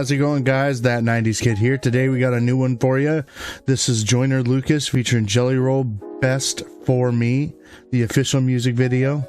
how's it going, guys? That 90s Kid here. Today we got a new one for you. This is Joyner Lucas featuring Jelly Roll, Best For Me, the official music video.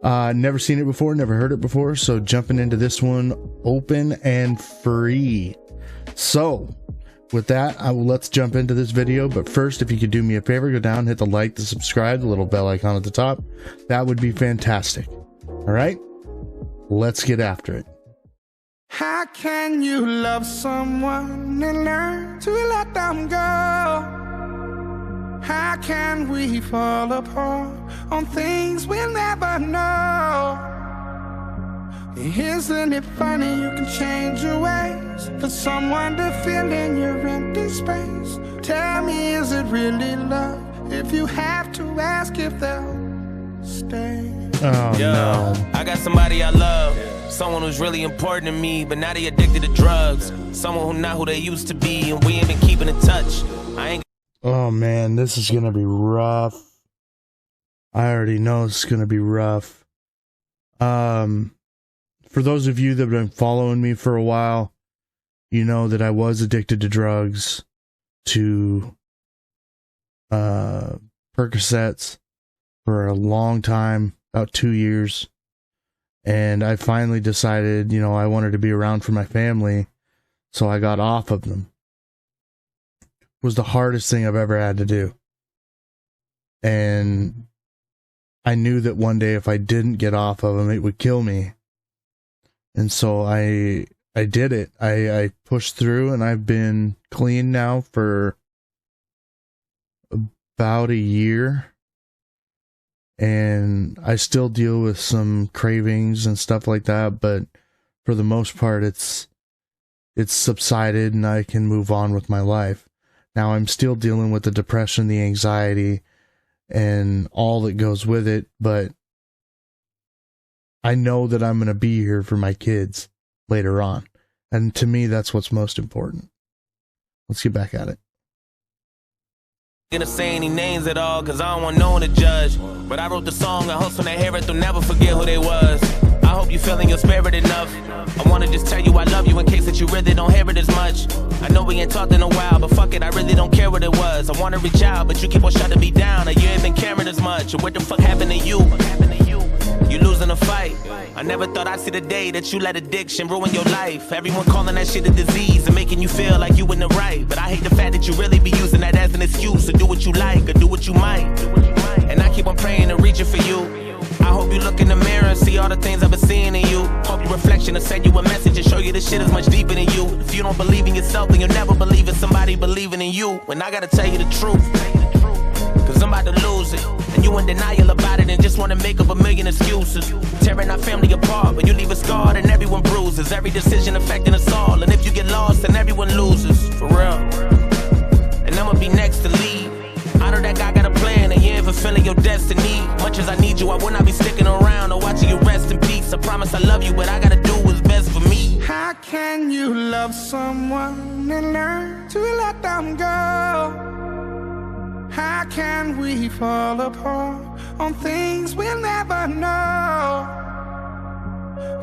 Never seen it before, never heard it before, so jumping into this one open and free. So with that, let's jump into this video. But first, if you could do me a favor, go down, hit the like, the subscribe, the little bell icon at the top. That would be fantastic. All right, let's get after it. How can you love someone and learn to let them go? How can we fall apart on things we'll never know? Isn't it funny you can change your ways for someone to fill in your empty space? Tell me, is it really love if you have to ask if they'll stay? Oh, no. I got somebody I love, someone who's really important to me, but now they addicted to drugs. Someone who not who they used to be, and we ain't been keeping in touch. Oh man, this is gonna be rough. I already know it's gonna be rough. For those of you that have been following me for a while, you know that I was addicted to drugs, to Percocets for a long time, about 2 years. And I finally decided, I wanted to be around for my family, so I got off of them. It was the hardest thing I've ever had to do. And I knew that one day if I didn't get off of them, it would kill me. And so I did it. I pushed through, and I've been clean now for about a year. And I still deal with some cravings and stuff like that, but for the most part, it's subsided and I can move on with my life. Now I'm still dealing with the depression, the anxiety, and all that goes with it, but I know that I'm going to be here for my kids later on. And to me, that's what's most important. Let's get back at it. Gonna say any names at all, cause I don't want no one to judge. But I wrote the song, I hope when they hear it, they'll never forget who they was. I hope you feeling your spirit enough. I wanna just tell you I love you in case that you really don't hear it as much. I know we ain't talked in a while, but fuck it, I really don't care what it was. I wanna reach out, but you keep on shutting me down, and you ain't been caring as much. What the fuck happened to you? You losing a fight. I never thought I'd see the day that you let addiction ruin your life. Everyone calling that shit a disease and making you feel like you in the right. But I hate the fact that you really be using that as an excuse to do what you like or do what you might. And I keep on praying and reaching for you. I hope you look in the mirror and see all the things I've been seeing in you. Hope your reflection will send you a message and show you this shit is much deeper than you. If you don't believe in yourself, then you'll never believe in somebody believing in you. And I gotta tell you the truth, cause I'm about to lose it. And you in denial about it and just wanna make up a million excuses. Tearing our family apart, but you leave us scarred and everyone bruises. Every decision affecting us all, and if you get lost, then everyone loses. For real. And I'ma be next to leave. I know that guy got a plan and you ain't fulfilling your destiny. Much as I need you, I will not be sticking around or watching you rest in peace. I promise I love you, but I gotta do what's best for me. How can you love someone and learn to let them go? How can we fall apart on things we'll never know?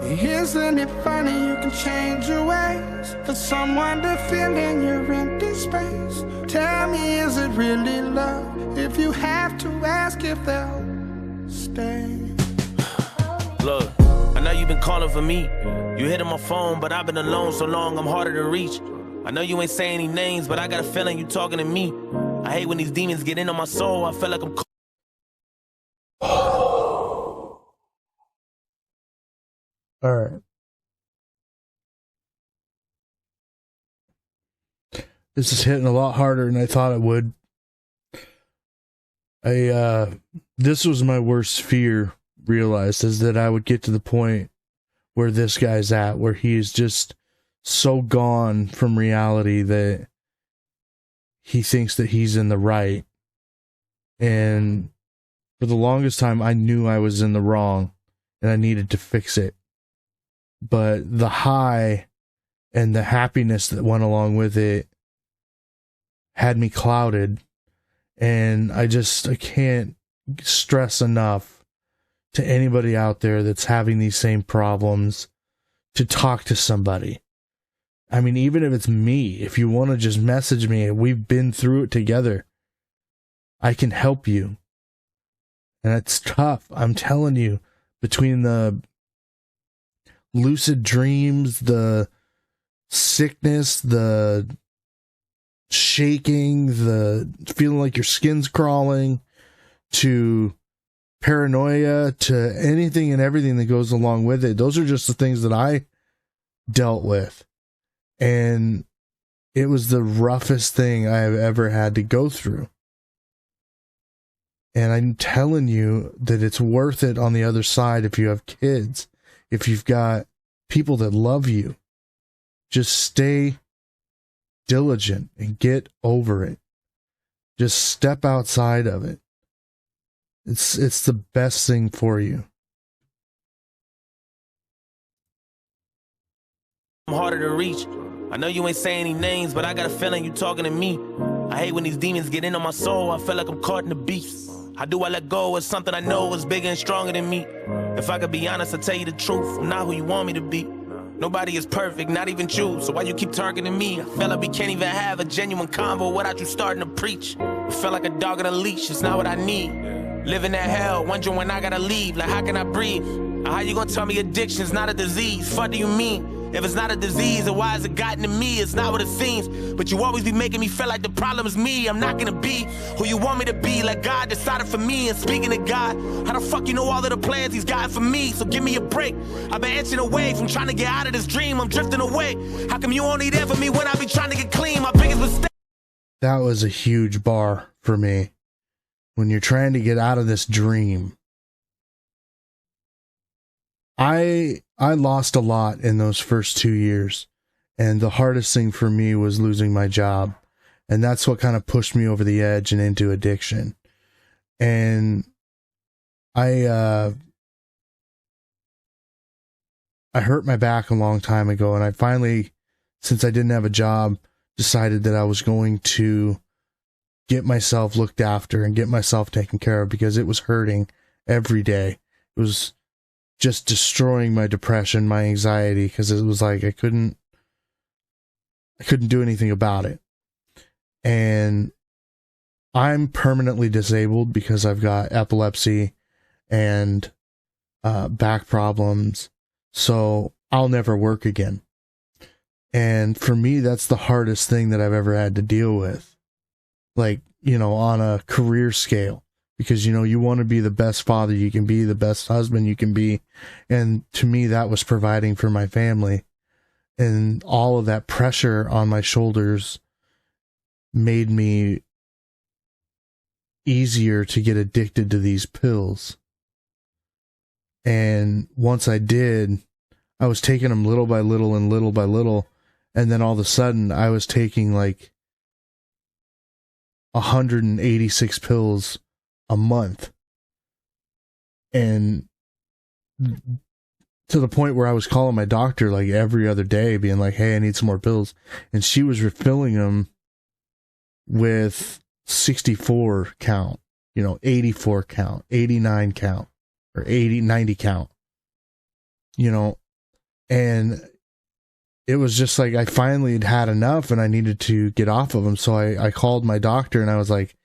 Isn't it funny you can change your ways for someone to fill in your empty space? Tell me, is it really love if you have to ask if they'll stay? Look, I know you've been calling for me. You hitting my phone, but I've been alone so long I'm harder to reach. I know you ain't saying any names, but I got a feeling you talking to me. I hate when these demons get in on my soul. I feel like I'm All right. This is hitting a lot harder than I thought it would. This was my worst fear, realized, is that I would get to the point where this guy's at, where he is just so gone from reality that he thinks that he's in the right. And for the longest time, I knew I was in the wrong and I needed to fix it. But the high and the happiness that went along with it had me clouded. And I can't stress enough to anybody out there that's having these same problems to talk to somebody. I mean, even if it's me, if you want to just message me, we've been through it together. I can help you. And it's tough. I'm telling you, between the lucid dreams, the sickness, the shaking, the feeling like your skin's crawling, to paranoia, to anything and everything that goes along with it. Those are just the things that I dealt with. And it was the roughest thing I've ever had to go through. And I'm telling you that it's worth it on the other side if you have kids, if you've got people that love you. Just stay diligent and get over it. Just step outside of it. It's the best thing for you. I'm harder to reach. I know you ain't saying any names, but I got a feeling you talking to me. I hate when these demons get in on my soul. I feel like I'm caught in the beast. How do I let go of something I know is bigger and stronger than me? If I could be honest, I'll tell you the truth. I'm not who you want me to be. Nobody is perfect, not even you. So why you keep targeting me? I feel like we can't even have a genuine convo without you starting to preach. I feel like a dog on a leash, it's not what I need. Living that hell, wondering when I gotta leave. Like, how can I breathe? How you gonna tell me addiction's not a disease? Fuck do you mean? If it's not a disease, then why has it gotten to me? It's not what it seems. But you always be making me feel like the problem is me. I'm not gonna be who you want me to be. Like God decided for me. And speaking of God, how the fuck you know all of the plans he's got for me? So give me a break. I've been inching away from trying to get out of this dream. I'm drifting away. How come you only there for me when I be trying to get clean? My biggest mistake. That was a huge bar for me. When you're trying to get out of this dream. I lost a lot in those first 2 years, and the hardest thing for me was losing my job, and that's what kind of pushed me over the edge and into addiction. And I hurt my back a long time ago, and I finally, since I didn't have a job, decided that I was going to get myself looked after and get myself taken care of, because it was hurting every day. It was just destroying my depression, my anxiety, because it was like I couldn't do anything about it. And I'm permanently disabled because I've got epilepsy and back problems, so I'll never work again. And for me, that's the hardest thing that I've ever had to deal with, like, you know, on a career scale. Because, you know, you want to be the best father you can be, the best husband you can be. And to me, that was providing for my family. And all of that pressure on my shoulders made me easier to get addicted to these pills. And once I did, I was taking them little by little and little by little. And then all of a sudden, I was taking like 186 pills a month, and to the point where I was calling my doctor like every other day being like, hey, I need some more pills, and she was refilling them with 64 count, you know, 84 count, 89 count, or 90 count, you know. And it was just like I finally had had enough and I needed to get off of them. So I called my doctor and I was like,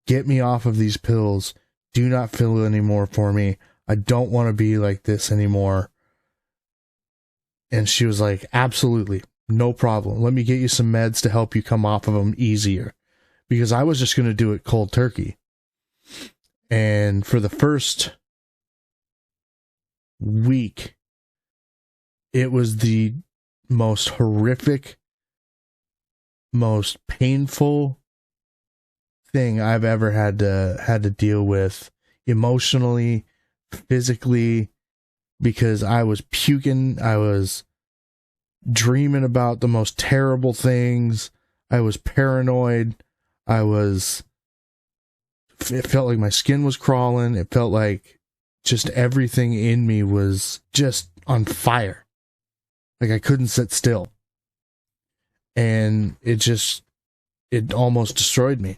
get me off of these pills. Do not fill any more for me. I don't want to be like this anymore. And she was like, absolutely, no problem. Let me get you some meds to help you come off of them easier. Because I was just going to do it cold turkey. And for the first week, it was the most horrific, most painful thing I've ever had to deal with emotionally, physically, because I was puking, I was dreaming about the most terrible things, I was paranoid, it felt like my skin was crawling, it felt like just everything in me was just on fire. Like I couldn't sit still. And it almost destroyed me.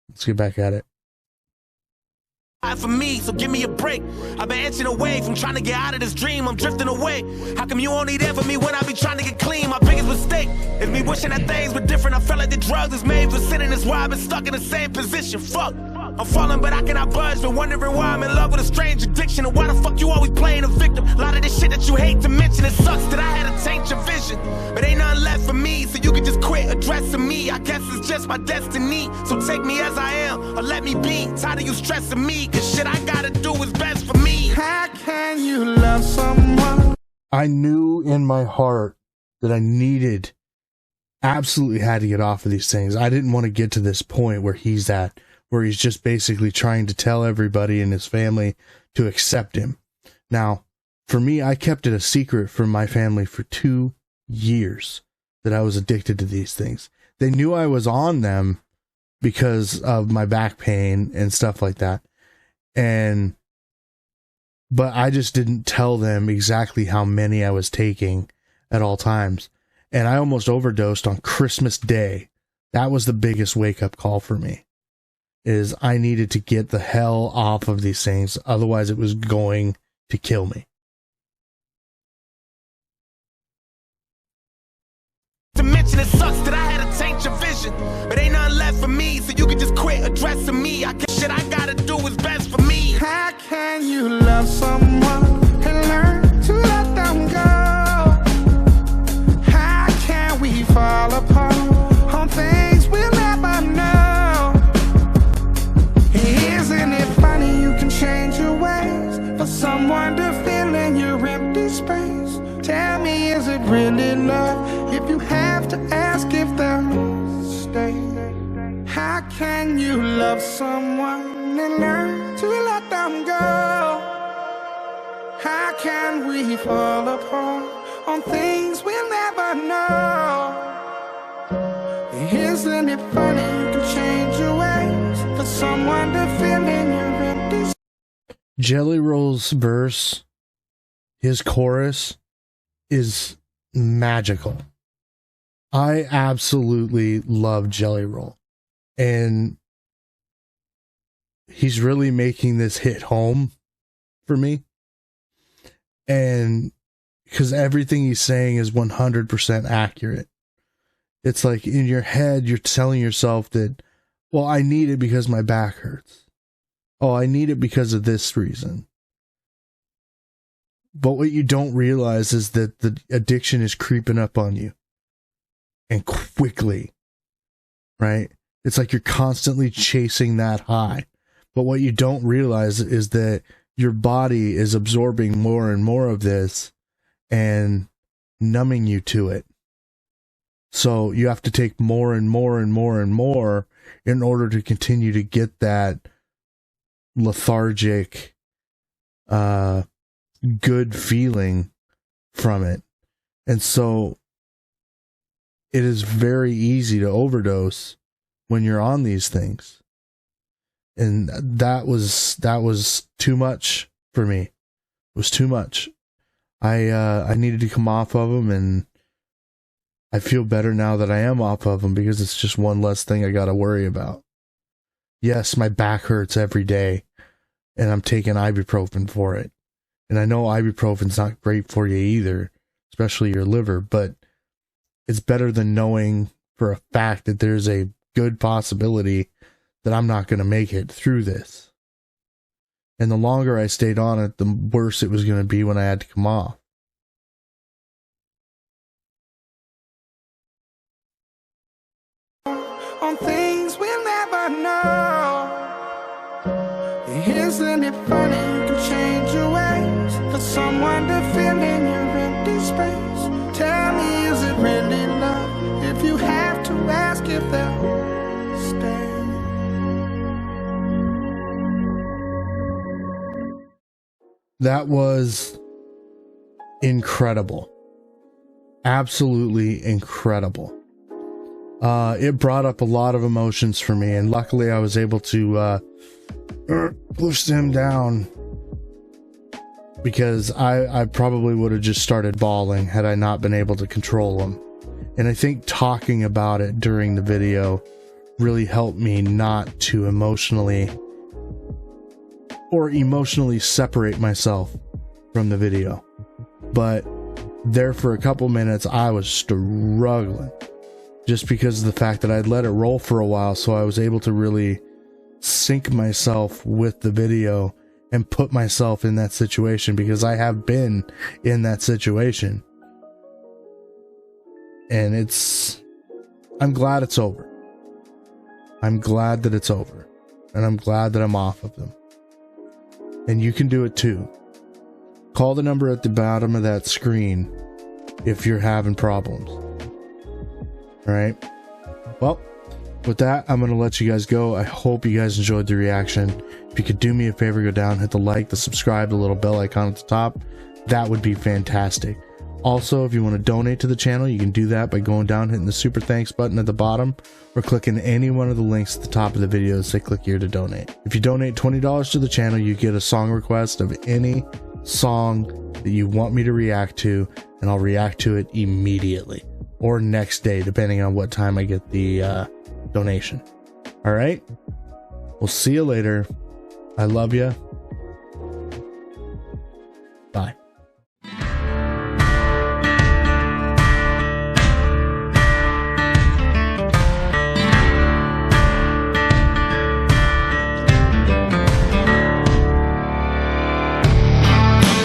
Let's get back at it. For me, so give me a break. I've been inching away from trying to get out of this dream. I'm drifting away. How come you only there for me when I be trying to get clean? My biggest mistake is me wishing that things were different. I felt like the drugs is made for sinning. That's why I've been stuck in the same position. Fuck, I'm falling, but I cannot budge. Been wondering why I'm in love with a strange addiction. And why the fuck you always playing a victim? A lot of this shit that you hate to mention. It sucks that I had to taint your vision, but ain't nothing left for me, so you can just quit addressing me. I guess it's just my destiny. So take me as I am, or let me be. Tired of you stressing me, cause shit I gotta do is best for me. How can you love someone? I knew in my heart that I absolutely had to get off of these things. I didn't want to get to this point where he's at, where he's just basically trying to tell everybody in his family to accept him. Now, for me, I kept it a secret from my family for 2 years that I was addicted to these things. They knew I was on them because of my back pain and stuff like that. But I just didn't tell them exactly how many I was taking at all times. And I almost overdosed on Christmas Day. That was the biggest wake-up call for me, is I needed to get the hell off of these things. Otherwise, it was going to kill me. To mention it sucks that I had to taint your vision, but ain't nothing left for me, so you can just quit addressing me. I guess shit I gotta do is best for me. How can you love someone and learn to let them go? How can we fall apart on things we'll never know? Isn't it funny you can change your ways for someone to fill in your empty space? Tell me, is it really love if you have to ask if they'll stay? How can you love someone and learn to let them go? How can we fall apart on things we'll never know? Isn't it funny you can change your ways for someone to fill in your empty space? Jelly Roll's verse, his chorus, is magical. I absolutely love Jelly Roll, and he's really making this hit home for me. And because everything he's saying is 100% accurate. It's like in your head, you're telling yourself that, well, I need it because my back hurts. Oh, I need it because of this reason. But what you don't realize is that the addiction is creeping up on you. And quickly. Right? It's like you're constantly chasing that high. But what you don't realize is that your body is absorbing more and more of this and numbing you to it. So you have to take more and more and more and more in order to continue to get that lethargic, good feeling from it. And so it is very easy to overdose when you're on these things. And that was too much for me. It was too much. I needed to come off of them, and I feel better now that I am off of them because it's just one less thing I got to worry about. Yes, my back hurts every day, and I'm taking ibuprofen for it. And I know ibuprofen's not great for you either, especially your liver, but it's better than knowing for a fact that there's a good possibility that I'm not going to make it through this. And the longer I stayed on it, the worse it was going to be when I had to come off. On things we'll never know. Isn't it funny you can change your ways for someone to fill in your empty space? Tell me, is it really love if you have to ask if they'll stay? That was incredible. Absolutely incredible. It brought up a lot of emotions for me, and luckily I was able to push them down, because I probably would have just started bawling had I not been able to control them. And I think talking about it during the video really helped me not to emotionally or emotionally separate myself from the video. But there for a couple minutes, I was struggling just because of the fact that I'd let it roll for a while. So I was able to really sync myself with the video and put myself in that situation, because I have been in that situation. And I'm glad it's over. I'm glad that it's over. And I'm glad that I'm off of them. And you can do it too. Call the number at the bottom of that screen if you're having problems. All right. Well, with that, I'm going to let you guys go. I hope you guys enjoyed the reaction. If you could do me a favor, go down, hit the like, the subscribe, the little bell icon at the top. That would be fantastic. Also, if you want to donate to the channel, you can do that by going down, hitting the super thanks button at the bottom, or clicking any one of the links at the top of the video that say click here to donate. If you donate $20 to the channel, you get a song request of any song that you want me to react to, and I'll react to it immediately or next day, depending on what time I get the donation. All right, we'll see you later. I love you. Bye.